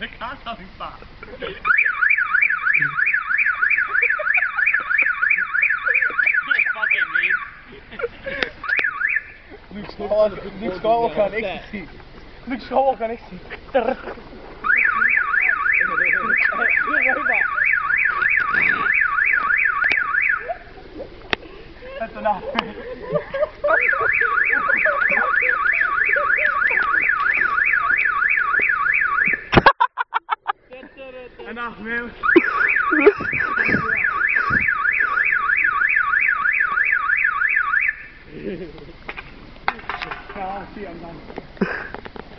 I can't have him back. Luke Skywalker aan ecstasy. Luke Skywalker aan ecstasy. That's enough. Enough, man.